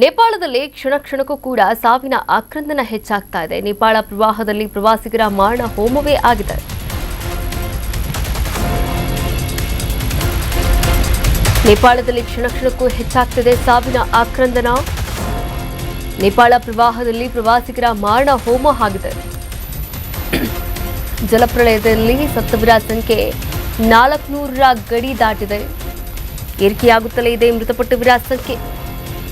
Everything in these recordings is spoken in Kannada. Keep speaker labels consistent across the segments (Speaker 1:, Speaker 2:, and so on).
Speaker 1: ನೇಪಾಳದಲ್ಲಿ ಕ್ಷಣ ಕ್ಷಣಕ್ಕೂ ಕೂಡ ಸಾವಿನ ಆಕ್ರಂದನ ಹೆಚ್ಚಾಗ್ತಾ ಇದೆ. ನೇಪಾಳ ಪ್ರವಾಹದಲ್ಲಿ ಪ್ರವಾಸಿಗರ ಮಾರಣ ಹೋಮವೇ ಆಗಿದೆ. ನೇಪಾಳದಲ್ಲಿ ಕ್ಷಣ ಕ್ಷಣಕ್ಕೂ ಹೆಚ್ಚಾಗ್ತಿದೆ ಸಾವಿನ ಆಕ್ರಂದನ. ನೇಪಾಳ ಪ್ರವಾಹದಲ್ಲಿ ಪ್ರವಾಸಿಗರ ಮಾರಣ ಹೋಮ ಆಗಿದೆ. ಜಲಪ್ರಳಯದಲ್ಲಿ ಸತ್ತವರ ಸಂಖ್ಯೆ 400ರ ಗಡಿ ದಾಟಿದೆ. ಏರಿಕೆಯಾಗುತ್ತಲೇ ಇದೆ ಮೃತಪಟ್ಟವರ ಸಂಖ್ಯೆ.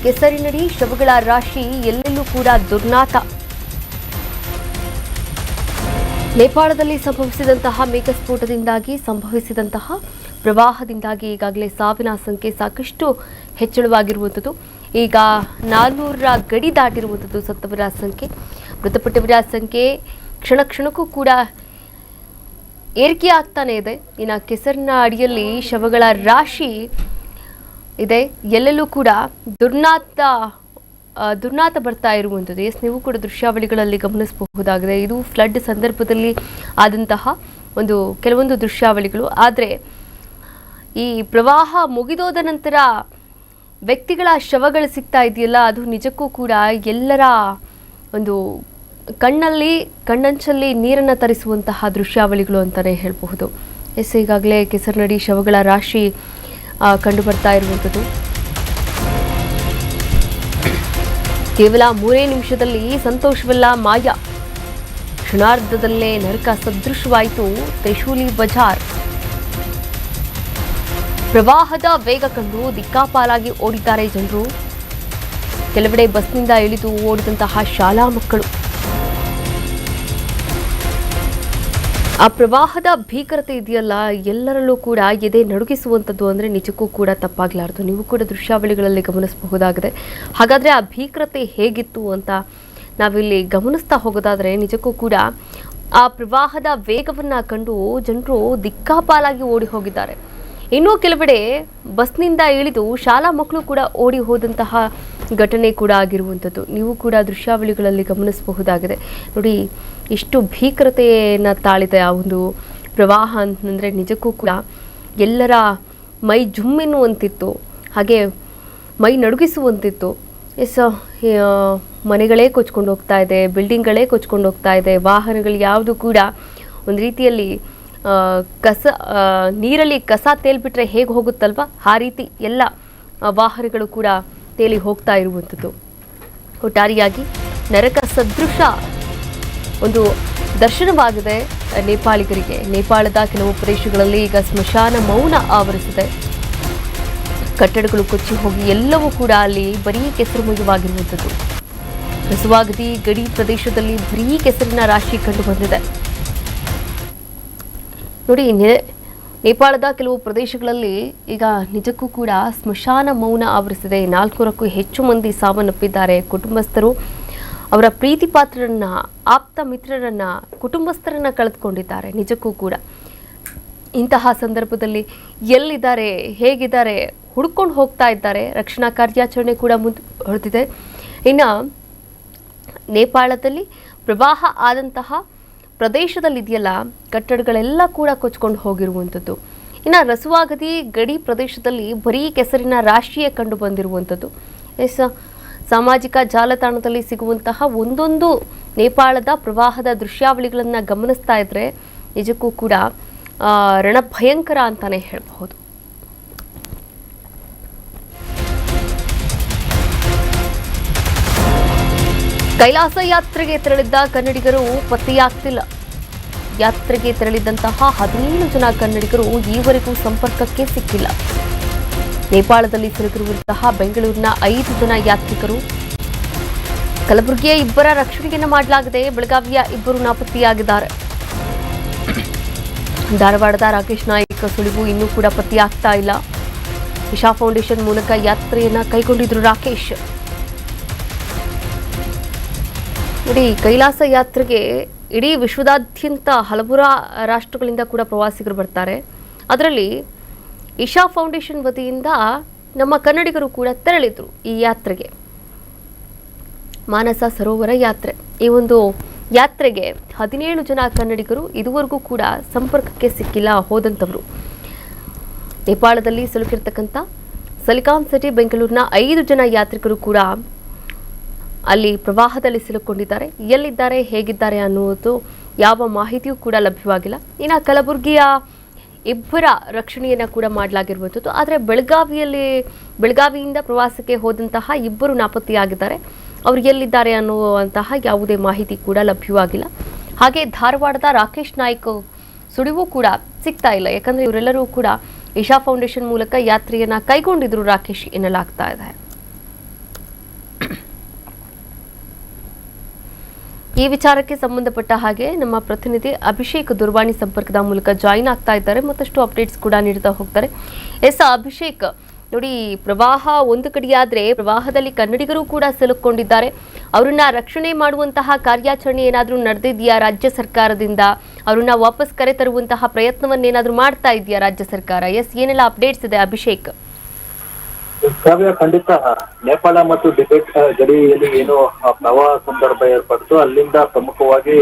Speaker 1: ಕೆಸರಿನಡಿ ಶವಗಳ ರಾಶಿ, ಎಲ್ಲೆಲ್ಲೂ ಕೂಡ ದುರ್ನಾತ. ನೇಪಾಳದಲ್ಲಿ ಸಂಭವಿಸಿದಂತಹ ಮೇಘಸ್ಫೋಟದಿಂದಾಗಿ ಸಂಭವಿಸಿದಂತಹ ಪ್ರವಾಹದಿಂದಾಗಿ ಈಗಾಗಲೇ ಸಾವಿನ ಸಂಖ್ಯೆ ಸಾಕಷ್ಟು ಹೆಚ್ಚಳವಾಗಿರುವಂಥದ್ದು. ಈಗ 400ರ ಗಡಿ ದಾಟಿರುವಂಥದ್ದು ಸತ್ತವರ ಸಂಖ್ಯೆ. ಮೃತಪಟ್ಟವರ ಸಂಖ್ಯೆ ಕ್ಷಣ ಕ್ಷಣಕ್ಕೂ ಕೂಡ ಏರಿಕೆ ಆಗ್ತಾನೆ ಇದೆ. ಇನ್ನು ಕೆಸರಿನ ಅಡಿಯಲ್ಲಿ ಶವಗಳ ರಾಶಿ ಇದೆ. ಎಲ್ಲೆಲ್ಲೂ ಕೂಡ ದುರ್ನಾತ ಬರ್ತಾ ಇರುವಂಥದ್ದು. ನೀವು ಕೂಡ ದೃಶ್ಯಾವಳಿಗಳಲ್ಲಿ ಗಮನಿಸಬಹುದಾಗಿದೆ. ಇದು ಫ್ಲಡ್ ಸಂದರ್ಭದಲ್ಲಿ ಆದಂತಹ ಕೆಲವೊಂದು ದೃಶ್ಯಾವಳಿಗಳು. ಆದರೆ ಈ ಪ್ರವಾಹ ಮುಗಿದೋದ ನಂತರ ವ್ಯಕ್ತಿಗಳ ಶವಗಳು ಸಿಗ್ತಾ ಇದೆಯಲ್ಲ, ಅದು ನಿಜಕ್ಕೂ ಕೂಡ ಎಲ್ಲರ ಒಂದು ಕಣ್ಣಂಚಲ್ಲಿ ನೀರನ್ನು ತರಿಸುವಂತಹ ದೃಶ್ಯಾವಳಿಗಳು ಅಂತಲೇ ಹೇಳಬಹುದು. ಈಗಾಗಲೇ ಕೆಸರಿನಡಿ ಶವಗಳ ರಾಶಿ ಕಂಡು ಬರ್ತಾ ಇರುವಂಥದ್ದು. ಕೇವಲ 3 ನಿಮಿಷದಲ್ಲಿ ಸಂತೋಷವೆಲ್ಲ ಮಾಯ. ಕ್ಷಣಾರ್ಧದಲ್ಲೇ ನರಕ ಸದೃಶವಾಯಿತು ತ್ರಿಶೂಲಿ ಬಜಾರ್. ಪ್ರವಾಹದ ವೇಗ ಕಂಡು ದಿಕ್ಕಾಪಾಲಾಗಿ ಓಡಿದ್ದಾರೆ ಜನರು. ಕೆಲವೆಡೆ ಬಸ್ನಿಂದ ಇಳಿದು ಓಡಿದಂತಹ ಶಾಲಾ ಮಕ್ಕಳು. ಆ ಪ್ರವಾಹದ ಭೀಕರತೆ ಇದೆಯಲ್ಲ, ಎಲ್ಲರಲ್ಲೂ ಕೂಡ ಎದೆ ನಡುಗಿಸುವಂಥದ್ದು. ಅಂದರೆ ನಿಜಕ್ಕೂ ಕೂಡ ತಪ್ಪಾಗಲಾರದು. ನೀವು ಕೂಡ ದೃಶ್ಯಾವಳಿಗಳಲ್ಲಿ ಗಮನಿಸಬಹುದಾಗಿದೆ. ಹಾಗಾದರೆ ಆ ಭೀಕರತೆ ಹೇಗಿತ್ತು ಅಂತ ನಾವಿಲ್ಲಿ ಗಮನಿಸ್ತಾ ಹೋಗೋದಾದರೆ, ನಿಜಕ್ಕೂ ಕೂಡ ಆ ಪ್ರವಾಹದ ವೇಗವನ್ನು ಕಂಡು ಜನರು ದಿಕ್ಕಾಪಾಲಾಗಿ ಓಡಿ ಹೋಗಿದ್ದಾರೆ. ಇನ್ನೂ ಕೆಲವೆಡೆ ಬಸ್ನಿಂದ ಇಳಿದು ಶಾಲಾ ಮಕ್ಕಳು ಕೂಡ ಓಡಿ ಹೋದಂತಹ ಘಟನೆ ಕೂಡ ಆಗಿರುವಂಥದ್ದು. ನೀವು ಕೂಡ ದೃಶ್ಯಾವಳಿಗಳಲ್ಲಿ ಗಮನಿಸಬಹುದಾಗಿದೆ. ನೋಡಿ, ಇಷ್ಟು ಭೀಕರತೆಯನ್ನು ತಾಳಿದೆ ಆ ಒಂದು ಪ್ರವಾಹ ಅಂತಂದರೆ ನಿಜಕ್ಕೂ ಕೂಡ ಎಲ್ಲರ ಮೈ ಜುಮ್ಮೆನ್ನುವಂತಿತ್ತು, ಹಾಗೆ ಮೈ ನಡುಗಿಸುವಂತಿತ್ತು. ಮನೆಗಳೇ ಕೊಚ್ಕೊಂಡು ಹೋಗ್ತಾ ಇದೆ, ಬಿಲ್ಡಿಂಗ್ಗಳೇ ಕೊಚ್ಕೊಂಡು ಹೋಗ್ತಾ ಇದೆ. ವಾಹನಗಳು ಯಾವುದು ಕೂಡ ಒಂದು ರೀತಿಯಲ್ಲಿ ನೀರಲ್ಲಿ ಕಸ ತೇಲ್ಬಿಟ್ರೆ ಹೇಗೆ ಹೋಗುತ್ತಲ್ವ, ಆ ರೀತಿ ಎಲ್ಲ ವಾಹನಗಳು ಕೂಡ ತೇಲಿ ಹೋಗ್ತಾ ಇರುವಂಥದ್ದು. ಒಟ್ಟಾರೆಯಾಗಿ ನರಕ ಸದೃಶ ಒಂದು ದರ್ಶನವಾಗಿದೆ ನೇಪಾಳಿಗರಿಗೆ. ನೇಪಾಳದ ಕೆಲವು ಪ್ರದೇಶಗಳಲ್ಲಿ ಈಗ ಸ್ಮಶಾನ ಮೌನ ಆವರಿಸಿದೆ. ಕಟ್ಟಡಗಳು ಕೊಚ್ಚಿ ಹೋಗಿ ಎಲ್ಲವೂ ಕೂಡ ಅಲ್ಲಿ ಬರೀ ಕೆಸರುಮಯವಾಗಿರುವಂಥದ್ದು. ರಸುವಾಗದಿ ಗಡಿ ಪ್ರದೇಶದಲ್ಲಿ ಬರೀ ಕೆಸರಿನ ರಾಶಿ ಕಂಡು ಬಂದಿದೆ. ನೋಡಿ, ನೇಪಾಳದ ಕೆಲವು ಪ್ರದೇಶಗಳಲ್ಲಿ ಈಗ ನಿಜಕ್ಕೂ ಕೂಡ ಸ್ಮಶಾನ ಮೌನ ಆವರಿಸಿದೆ. 400ಕ್ಕೂ ಹೆಚ್ಚು ಮಂದಿ ಸಾವನ್ನಪ್ಪಿದ್ದಾರೆ. ಕುಟುಂಬಸ್ಥರು ಅವರ ಪ್ರೀತಿ ಪಾತ್ರರನ್ನ, ಆಪ್ತ ಮಿತ್ರರನ್ನ, ಕುಟುಂಬಸ್ಥರನ್ನ ಕಳೆದುಕೊಂಡಿದ್ದಾರೆ. ನಿಜಕ್ಕೂ ಕೂಡ ಇಂತಹ ಸಂದರ್ಭದಲ್ಲಿ ಎಲ್ಲಿದ್ದಾರೆ, ಹೇಗಿದ್ದಾರೆ ಹುಡ್ಕೊಂಡು ಹೋಗ್ತಾ ಇದ್ದಾರೆ. ರಕ್ಷಣಾ ಕಾರ್ಯಾಚರಣೆ ಕೂಡ ಮುಂದುವರೆದಿದೆ. ಇನ್ನು ನೇಪಾಳದಲ್ಲಿ ಪ್ರವಾಹ ಆದಂತಹ ಪ್ರದೇಶದಲ್ಲಿದೆಯಲ್ಲ, ಕಟ್ಟಡಗಳೆಲ್ಲ ಕೂಡ ಕೊಚ್ಕೊಂಡು ಹೋಗಿರುವಂಥದ್ದು. ಇನ್ನು ರಸುವಾಗದಿ ಗಡಿ ಪ್ರದೇಶದಲ್ಲಿ ಬರೀ ಕೆಸರಿನ ರಾಶಿಯೇ ಕಂಡು ಬಂದಿರುವಂಥದ್ದು. ಸಾಮಾಜಿಕ ಜಾಲತಾಣದಲ್ಲಿ ಸಿಗುವಂತಹ ಒಂದೊಂದು ನೇಪಾಳದ ಪ್ರವಾಹದ ದೃಶ್ಯಾವಳಿಗಳನ್ನು ಗಮನಿಸ್ತಾ ಇದ್ರೆ ನಿಜಕ್ಕೂ ಕೂಡ ರಣಭಯಂಕರ ಅಂತಾನೆ ಹೇಳಬಹುದು. ಕೈಲಾಸ ಯಾತ್ರೆಗೆ ತೆರಳಿದ್ದ ಕನ್ನಡಿಗರು ಪತ್ತೆಯಾಗ್ತಿಲ್ಲ. ಯಾತ್ರೆಗೆ ತೆರಳಿದ್ದಂತಹ 17 ಜನ ಕನ್ನಡಿಗರು ಈವರೆಗೂ ಸಂಪರ್ಕಕ್ಕೆ ಸಿಕ್ಕಿಲ್ಲ. ನೇಪಾಳದಲ್ಲಿ ಸಿಲುಕಿರುವಂತಹ ಬೆಂಗಳೂರಿನ 5 ಜನ ಯಾತ್ರಿಕರು. ಕಲಬುರಗಿಯ 2 ರಕ್ಷಣೆಯನ್ನು ಮಾಡಲಾಗಿದೆ. ಬೆಳಗಾವಿಯ 2 ನಾಪತ್ತೆಯಾಗಿದ್ದಾರೆ. ಧಾರವಾಡದ ರಾಕೇಶ್ ನಾಯ್ಕ್ ಸುಳಿವು ಇನ್ನೂ ಕೂಡ ಪತ್ತೆಯಾಗ್ತಾ ಇಲ್ಲ. ಇಶಾ ಫೌಂಡೇಶನ್ ಮೂಲಕ ಯಾತ್ರೆಯನ್ನ ಕೈಗೊಂಡಿದ್ರು ರಾಕೇಶ್. ನೋಡಿ, ಕೈಲಾಸ ಯಾತ್ರೆಗೆ ಇಡೀ ವಿಶ್ವದಾದ್ಯಂತ ಹಲವು ರಾಷ್ಟ್ರಗಳಿಂದ ಕೂಡ ಪ್ರವಾಸಿಗರು ಬರ್ತಾರೆ. ಅದರಲ್ಲಿ ಇಶಾ ಫೌಂಡೇಶನ್ ವತಿಯಿಂದ ನಮ್ಮ ಕನ್ನಡಿಗರು ಕೂಡ ತೆರಳಿದ್ರು ಈ ಯಾತ್ರೆಗೆ. ಮಾನಸ ಸರೋವರ ಯಾತ್ರೆ. ಈ ಒಂದು ಯಾತ್ರೆಗೆ 17 ಜನ ಕನ್ನಡಿಗರು ಇದುವರೆಗೂ ಕೂಡ ಸಂಪರ್ಕಕ್ಕೆ ಸಿಕ್ಕಿಲ್ಲ ಹೋದಂಥವರು. ನೇಪಾಳದಲ್ಲಿ ಸಿಲುಕಿರ್ತಕ್ಕಂಥ ಸಿಲಿಕಾನ್ ಸಿಟಿ ಬೆಂಗಳೂರಿನ 5 ಜನ ಯಾತ್ರಿಕರು ಕೂಡ ಅಲ್ಲಿ ಪ್ರವಾಹದಲ್ಲಿ ಸಿಲುಕೊಂಡಿದ್ದಾರೆ. ಎಲ್ಲಿದ್ದಾರೆ, ಹೇಗಿದ್ದಾರೆ ಅನ್ನುವುದು ಯಾವ ಮಾಹಿತಿಯೂ ಕೂಡ ಲಭ್ಯವಾಗಿಲ್ಲ. ಇನ್ನು ಕಲಬುರಗಿಯ ಇಬ್ಬರ ರಕ್ಷಣೆಯನ್ನು ಕೂಡ ಮಾಡಲಾಗಿರುವಂಥದ್ದು. ಆದರೆ ಬೆಳಗಾವಿಯಿಂದ ಪ್ರವಾಸಕ್ಕೆ ಹೋದಂತಹ ಇಬ್ಬರು ನಾಪತ್ತೆಯಾಗಿದ್ದಾರೆ. ಅವರು ಎಲ್ಲಿದ್ದಾರೆ ಅನ್ನುವಂತಹ ಯಾವುದೇ ಮಾಹಿತಿ ಕೂಡ ಲಭ್ಯವಾಗಿಲ್ಲ. ಹಾಗೆ ಧಾರವಾಡದ ರಾಕೇಶ್ ನಾಯ್ಕ್ ಸುಳಿವು ಕೂಡ ಸಿಗ್ತಾ ಇಲ್ಲ. ಯಾಕಂದ್ರೆ ಇವರೆಲ್ಲರೂ ಕೂಡ ಇಶಾ ಫೌಂಡೇಶನ್ ಮೂಲಕ ಯಾತ್ರೆಯನ್ನ ಕೈಗೊಂಡಿದ್ರು ರಾಕೇಶ್ ಎನ್ನಲಾಗ್ತಾ ಇದೆ. ಈ ವಿಚಾರಕ್ಕೆ ಸಂಬಂಧಪಟ್ಟ ಹಾಗೆ ನಮ್ಮ ಪ್ರತಿನಿಧಿ ಅಭಿಷೇಕ್ ದೂರವಾಣಿ ಸಂಪರ್ಕದ ಮೂಲಕ ಜಾಯಿನ್ ಆಗ್ತಾ ಇದ್ದಾರೆ. ಮತ್ತಷ್ಟು ಅಪ್ಡೇಟ್ಸ್ ಕೂಡ ನೀಡ್ತಾ ಹೋಗ್ತಾರೆ. ಅಭಿಷೇಕ್, ನೋಡಿ, ಪ್ರವಾಹ ಒಂದು ಕಡೆಯಾದ್ರೆ ಪ್ರವಾಹದಲ್ಲಿ ಕನ್ನಡಿಗರು ಕೂಡ ಸಿಲುಕೊಂಡಿದ್ದಾರೆ. ಅವರನ್ನ ರಕ್ಷಣೆ ಮಾಡುವಂತಹ ಕಾರ್ಯಾಚರಣೆ ಏನಾದರೂ ನಡೆದಿದೆಯಾ ರಾಜ್ಯ ಸರ್ಕಾರದಿಂದ? ಅವರನ್ನ ವಾಪಸ್ ಕರೆ ತರುವಂತಹ ಪ್ರಯತ್ನವನ್ನೇನಾದ್ರೂ ಮಾಡ್ತಾ ಇದೆಯಾ ರಾಜ್ಯ ಸರ್ಕಾರ? ಏನೆಲ್ಲ ಅಪ್ಡೇಟ್ಸ್ ಇದೆ ಅಭಿಷೇಕ್?
Speaker 2: ಕಾವ್ಯ, ಖಂಡಿತ ನೇಪಾಳ ಮತ್ತು ಟಿಬೆಟ್ ಗಡಿಯಲ್ಲಿ ಏನು ಪ್ರವಾಹ ಸಂದರ್ಭ ಏರ್ಪಡ್ತು, ಅಲ್ಲಿಂದ ಪ್ರಮುಖವಾಗಿ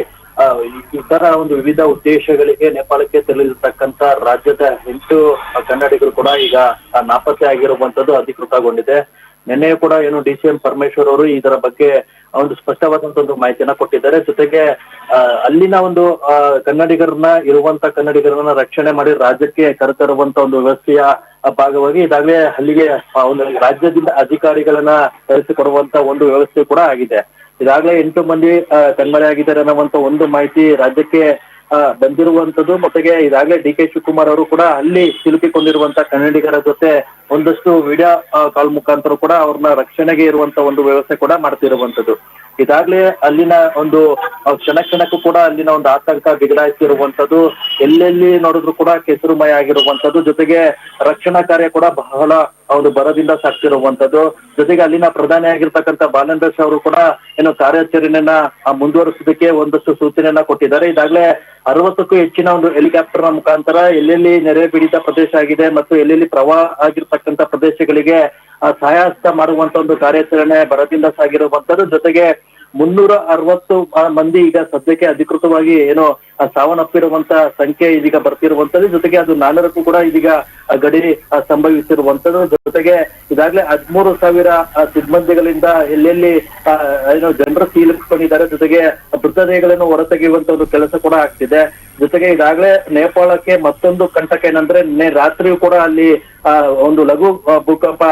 Speaker 2: ಇತರ ಒಂದು ವಿವಿಧ ಉದ್ದೇಶಗಳಿಗೆ ನೇಪಾಳಕ್ಕೆ ತೆರಳಿರ್ತಕ್ಕಂತ ರಾಜ್ಯದ 8 ಕನ್ನಡಿಗರು ಕೂಡ ಈಗ ನಾಪತ್ತೆ ಆಗಿರುವಂತದ್ದು ಅಧಿಕೃತಗೊಂಡಿದೆ. ನಿನ್ನೆಯೂ ಕೂಡ ಏನು DCM ಪರಮೇಶ್ವರ್ ಅವರು ಇದರ ಬಗ್ಗೆ ಒಂದು ಸ್ಪಷ್ಟವಾದಂತ ಒಂದು ಮಾಹಿತಿಯನ್ನ ಕೊಟ್ಟಿದ್ದಾರೆ. ಜೊತೆಗೆ ಅಲ್ಲಿನ ಒಂದು ಕನ್ನಡಿಗರನ್ನ ರಕ್ಷಣೆ ಮಾಡಿ ರಾಜ್ಯಕ್ಕೆ ಕರೆತರುವಂತ ಒಂದು ವ್ಯವಸ್ಥೆಯ ಭಾಗವಾಗಿ ಈಗಾಗಲೇ ಅಲ್ಲಿಗೆ ಒಂದು ರಾಜ್ಯದಿಂದ ಅಧಿಕಾರಿಗಳನ್ನ ಕರೆಸಿಕೊಡುವಂತ ಒಂದು ವ್ಯವಸ್ಥೆ ಕೂಡ ಆಗಿದೆ. ಈಗಾಗಲೇ 8 ಮಂದಿ ಕಣ್ಮರೆಯಾಗಿದ್ದಾರೆ ಅನ್ನುವಂತ ಒಂದು ಮಾಹಿತಿ ರಾಜ್ಯಕ್ಕೆ ಬಂದಿರುವಂತದ್ದು. ಮೊದಲಿಗೆ ಈಗಾಗಲೇ DK ಶಿವಕುಮಾರ್ ಅವರು ಕೂಡ ಅಲ್ಲಿ ಸಿಲುಕಿಕೊಂಡಿರುವಂತ ಕನ್ನಡಿಗರ ಜೊತೆ ಒಂದಷ್ಟು ವಿಡಿಯೋ ಕಾಲ್ ಮುಖಾಂತರ ಕೂಡ ಅವ್ರನ್ನ ರಕ್ಷಣೆಗೆ ಇರುವಂತ ಒಂದು ವ್ಯವಸ್ಥೆ ಕೂಡ ಮಾಡ್ತಿರುವಂತದ್ದು. ಈಗಾಗಲೇ ಅಲ್ಲಿನ ಒಂದು ಕ್ಷಣಕ್ಕೂ ಕೂಡ ಅಲ್ಲಿನ ಒಂದು ಆತಂಕ ಬಿಗಡಾಯಿಸಿರುವಂತದ್ದು. ಎಲ್ಲೆಲ್ಲಿ ನೋಡಿದ್ರು ಕೂಡ ಕೆಸರುಮಯ ಆಗಿರುವಂತದ್ದು. ಜೊತೆಗೆ ರಕ್ಷಣಾ ಕಾರ್ಯ ಕೂಡ ಬಹಳ ಒಂದು ಬರದಿಂದ ಸಾಕ್ತಿರುವಂತದ್ದು. ಜೊತೆಗೆ ಅಲ್ಲಿನ ಪ್ರಧಾನಿ ಆಗಿರ್ತಕ್ಕಂಥ ಬಾಲೇಂದ್ರ ಶಾ ಅವರು ಕೂಡ ಏನು ಕಾರ್ಯಾಚರಣೆಯನ್ನ ಮುಂದುವರಿಸೋದಕ್ಕೆ ಒಂದಷ್ಟು ಸೂಚನೆಯನ್ನ ಕೊಟ್ಟಿದ್ದಾರೆ. ಈಗಾಗಲೇ 60ಕ್ಕೂ ಹೆಚ್ಚಿನ ಒಂದು ಹೆಲಿಕಾಪ್ಟರ್ನ ಮುಖಾಂತರ ಎಲ್ಲೆಲ್ಲಿ ನೆರೆ ಪೀಡಿತ ಪ್ರದೇಶ ಆಗಿದೆ ಮತ್ತು ಎಲ್ಲೆಲ್ಲಿ ಪ್ರವಾಹ ಆಗಿರ್ತಕ್ಕಂಥ ಪ್ರದೇಶಗಳಿಗೆ ಸಹಾಯಹಸ್ತ ಮಾಡುವಂತ ಒಂದು ಕಾರ್ಯಾಚರಣೆ ಬರದಿಂದ ಸಾಗಿರುವಂತದ್ದು. ಜೊತೆಗೆ 360 ಮಂದಿ ಈಗ ಸದ್ಯಕ್ಕೆ ಅಧಿಕೃತವಾಗಿ ಏನು ಸಾವನ್ನಪ್ಪಿರುವಂತ ಸಂಖ್ಯೆ ಇದೀಗ ಬರ್ತಿರುವಂತದ್ದು. ಜೊತೆಗೆ ಅದು 4ಕ್ಕೂ ಕೂಡ ಇದೀಗ ಗಡಿ ಸಂಭವಿಸಿರುವಂತದ್ದು. ಜೊತೆಗೆ ಈಗಾಗಲೇ 13,000 ಸಿಬ್ಬಂದಿಗಳಿಂದ ಎಲ್ಲೆಲ್ಲಿ ಏನು ಜನರು ಸೀಲಿಕೊಂಡಿದ್ದಾರೆ. ಜೊತೆಗೆ ಮೃತದೇಹಗಳನ್ನು ಹೊರತೆಗೆಯುವಂತ ಒಂದು ಕೆಲಸ ಕೂಡ ಆಗ್ತಿದೆ. ಜೊತೆಗೆ ಈಗಾಗಲೇ ನೇಪಾಳಕ್ಕೆ ಮತ್ತೊಂದು ಕಂಟಕ ಏನಂದ್ರೆ ನಿನ್ನೆ ರಾತ್ರಿಯೂ ಕೂಡ ಅಲ್ಲಿ ಒಂದು ಲಘು ಭೂಕಂಪ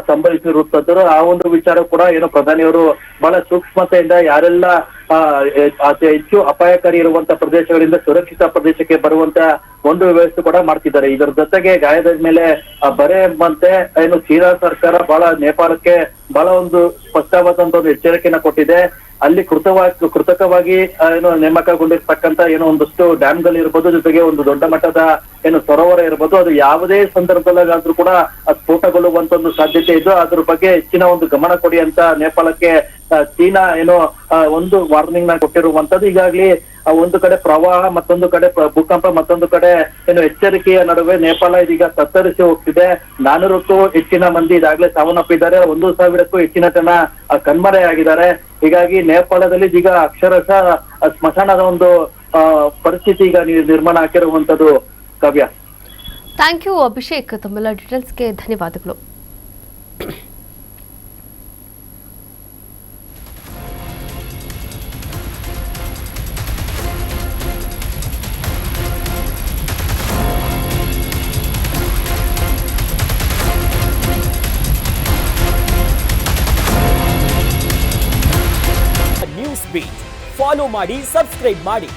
Speaker 2: ಸಂಭವಿಸಿರುತ್ತದೆ. ಆ ಒಂದು ವಿಚಾರ ಕೂಡ ಏನು ಪ್ರಧಾನಿಯವರು ಬಹಳ ಸೂಕ್ಷ್ಮತೆಯಿಂದ ಯಾರೆಲ್ಲ ಹೆಚ್ಚು ಅಪಾಯಕಾರಿ ಇರುವಂತ ಪ್ರದೇಶಗಳಿಂದ ಸುರಕ್ಷಿತ ಪ್ರದೇಶಕ್ಕೆ ಬರುವಂತ ಒಂದು ವ್ಯವಸ್ಥೆ ಕೂಡ ಮಾಡ್ತಿದ್ದಾರೆ. ಇದರ ಜೊತೆಗೆ ಗಾಯದ ಮೇಲೆ ಬರೆ ಎಂಬಂತೆ ಏನು ಚೀನಾ ಸರ್ಕಾರ ಬಹಳ ನೇಪಾಳಕ್ಕೆ ಬಹಳ ಒಂದು ಸ್ಪಷ್ಟವಾದಂತ ಒಂದು ಎಚ್ಚರಿಕೆಯನ್ನ ಕೊಟ್ಟಿದೆ. ಅಲ್ಲಿ ಕೃತಕವಾಗಿ ಏನು ನೇಮಕಗೊಂಡಿರ್ತಕ್ಕಂತ ಏನೋ ಒಂದಷ್ಟು ಡ್ಯಾಮ್ಗಳು ಇರ್ಬೋದು. ಜೊತೆಗೆ ಒಂದು ದೊಡ್ಡ ಮಟ್ಟದ ಏನು ಸರೋವರ ಇರ್ಬೋದು. ಅದು ಯಾವುದೇ ಸಂದರ್ಭದಲ್ಲಾದ್ರೂ ಕೂಡ ಸ್ಫೋಟಗೊಳ್ಳುವಂತ ಒಂದು ಸಾಧ್ಯತೆ ಇದ್ದು ಅದ್ರ ಬಗ್ಗೆ ಹೆಚ್ಚಿನ ಒಂದು ಗಮನ ಕೊಡಿ ಅಂತ ನೇಪಾಳಕ್ಕೆ ಚೀನಾ ಏನೋ ಒಂದು ವಾರ್ನಿಂಗ್ ನ ಕೊಟ್ಟಿರುವಂತದ್ದು. ಈಗಾಗಲೇ ಒಂದು ಕಡೆ ಪ್ರವಾಹ, ಮತ್ತೊಂದು ಕಡೆ ಭೂಕಂಪ, ಮತ್ತೊಂದು ಕಡೆ ಏನು ಎಚ್ಚರಿಕೆಯ ನಡುವೆ ನೇಪಾಳ ಇದೀಗ ತತ್ತರಿಸಿ ಹೋಗ್ತಿದೆ. 400ಕ್ಕೂ ಹೆಚ್ಚಿನ ಮಂದಿ ಈಗಾಗಲೇ ಸಾವನ್ನಪ್ಪಿದ್ದಾರೆ. 1,000ಕ್ಕೂ ಹೆಚ್ಚಿನ ಜನ ಕಣ್ಮರೆಯಾಗಿದ್ದಾರೆ. ಹೀಗಾಗಿ ನೇಪಾಳದಲ್ಲಿ ಈಗ ಅಕ್ಷರಶಃ ಸ್ಮಶಾನದ ಒಂದು ಪರಿಸ್ಥಿತಿ ಈಗ ನಿರ್ಮಾಣ ಆಗಿರುವಂತದ್ದು. ಕಾವ್ಯ,
Speaker 1: ಥ್ಯಾಂಕ್ ಯು ಅಭಿಷೇಕ್, ತಮ್ಮೆಲ್ಲ ಡೀಟೇಲ್ಸ್ಗೆ ಧನ್ಯವಾದಗಳು.
Speaker 3: ನ್ಯೂಸ್ ಬೀಟ್ ಫಾಲೋ ಮಾಡಿ, ಸಬ್ಸ್ಕ್ರೈಬ್ ಮಾಡಿ.